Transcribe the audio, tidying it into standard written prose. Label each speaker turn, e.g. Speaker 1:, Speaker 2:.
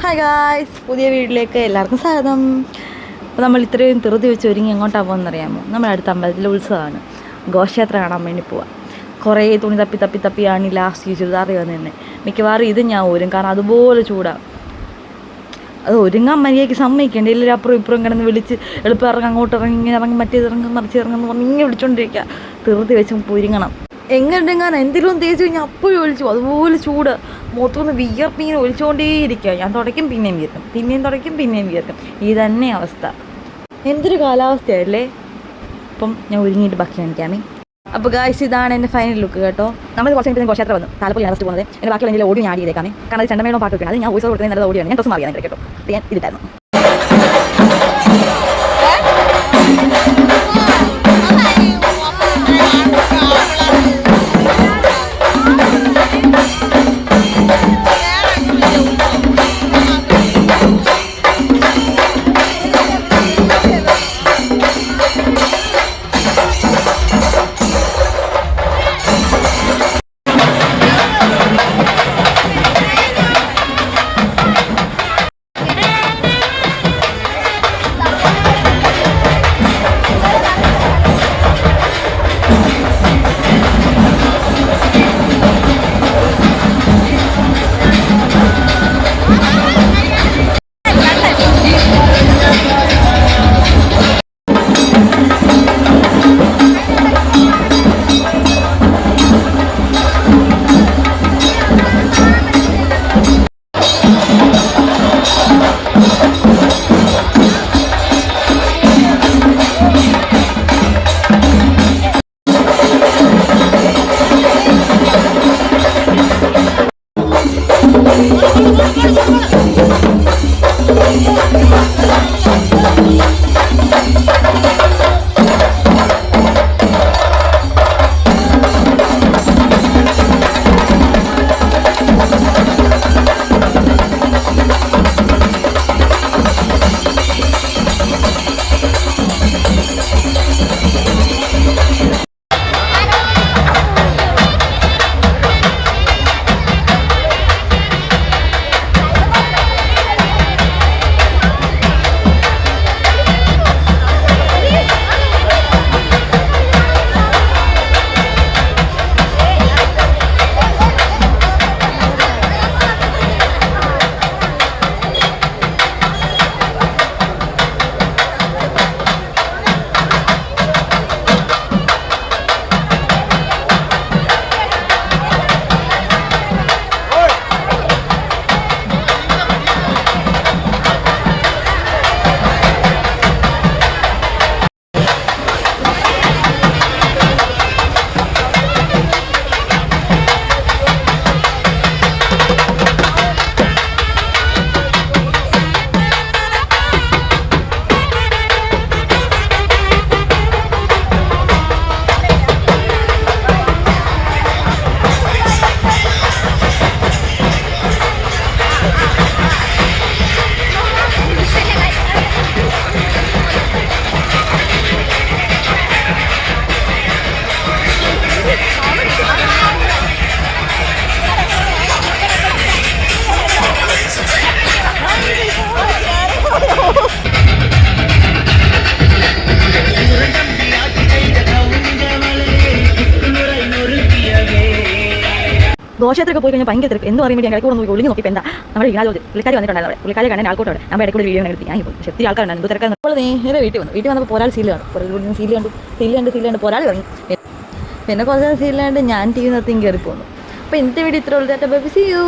Speaker 1: Hi guys, പുതിയ വീട്ടിലേക്ക് എല്ലാവർക്കും സ്വാഗതം. അപ്പോൾ നമ്മൾ ഇത്രയും ധൃതി വെച്ച് ഒരുങ്ങി എങ്ങോട്ടാണ് പോകുന്നറിയാമോ? നമ്മുടെ അടുത്ത അമ്പലത്തിലെ ഉത്സവമാണ്. ഘോഷയാത്ര കാണാൻ വേണ്ടി പോവാം. കുറേ തുണി തപ്പിയാണ് ലാസ്റ്റ് ചുരിദാറി വന്നത്. മിക്കവാറും ഇത് ഞാൻ ഊരും, കാരണം അതുപോലെ ചൂടാണ്. അത് ഒരുങ്ങാൻ മര്യാദയ്ക്ക് സമ്മതിക്കേണ്ട. എല്ലാവരും അപ്പുറം ഇപ്പുറം കിടന്ന് വിളിച്ച് എളുപ്പം ഇറങ്ങും, അങ്ങോട്ട് ഇറങ്ങി ഇങ്ങനെ ഇറങ്ങും, മറ്റേതിറങ്ങും മറിച്ചിറങ്ങുമെന്ന് പറഞ്ഞ് ഇങ്ങനെ വിളിച്ചുകൊണ്ടിരിക്കുക. ധൃതി വെച്ച് ഒരുങ്ങണം. എങ്ങനെയാണ് എന്തെങ്കിലും തേച്ച് കഴിഞ്ഞാൽ അപ്പോഴും ഒലിച്ചു. അതുപോലെ ചൂട് മുഖത്തുനിന്ന് വിയർപ്പിങ്ങനെ ഒലിച്ചുകൊണ്ടേയിരിക്കുക. ഞാൻ തുടയ്ക്കും പിന്നെയും വിയർക്കും, പിന്നെയും തുടയ്ക്കും പിന്നെയും വിയർക്കും. ഈ തന്നെ അവസ്ഥ. എന്തൊരു കാലാവസ്ഥയല്ലേ. അപ്പം ഞാൻ ഒരുങ്ങിയിട്ട് ബാക്കി കാണിക്കാമേ. അപ്പോൾ ഗായ്സ്, ഇതാണ് എൻ്റെ ഫൈനൽ ലുക്ക് കേട്ടോ. നമ്മൾ കുറച്ച് കഴിഞ്ഞിട്ട് ഘോഷയാത്ര വന്നു. താലപ്പൊലി ഫസ്റ്റ് പോകുന്നത്. എൻ്റെ ബാക്കിയുള്ള എൻ്റെ ഓടി ഞാൻ ആഡ് ചെയ്തേക്കാമേ. കാരണം അത് ചെണ്ടമേളോ പാട്ട് വെക്കണം. അത് ഞാൻ വോയിസ് കൊടുക്കുന്നത് നല്ലത് ഓടിയാണ്. ഞാൻ ഡ്രസ്സ് മാറിയാണ് കേട്ടോ. ഞാൻ ഇതിട്ടായിരുന്നു. ഘോഷയാത്രയൊക്കെ പോയി കഴിഞ്ഞാൽ ഭയങ്കര തിരക്ക്. എന്ന് പറയുമ്പോൾ ഞാൻ ഇടയ്ക്കൂടെ നോക്കി ഒളിഞ്ഞ് നോക്കിയപ്പോൾ എന്താ നമ്മുടെ ഇനാജോജ് പുള്ളിക്കാരി വന്നിട്ടുണ്ടായിരുന്നു. അവിടെ പുള്ളിക്കാരി കാണാൻ ആൾക്കൂട്ടോടെ നമ്മൾ ഇടയ്ക്കൂടെ വീഡിയോ എടുത്തി. ഞാൻ ഇപ്പോൾ ശക്തി ആൾക്കാരുണ്ടായിരുന്നു. എന്ത് തിരക്കാണ്. നമ്മൾ നേരെ വീട്ടിൽ വന്നപ്പോൾ ഒരാൾ സീൽ കണ്ടു ഒരാൾ ഇറങ്ങി. പിന്നെ കുറച്ച് സീൽ കണ്ട് ഞാൻ ടി വി നിർത്തി കയറി പോകുന്നു. അപ്പോൾ ഇന്നത്തെ വീഡിയോ ഇത്ര ഉള്ളൂ. Bye, see U.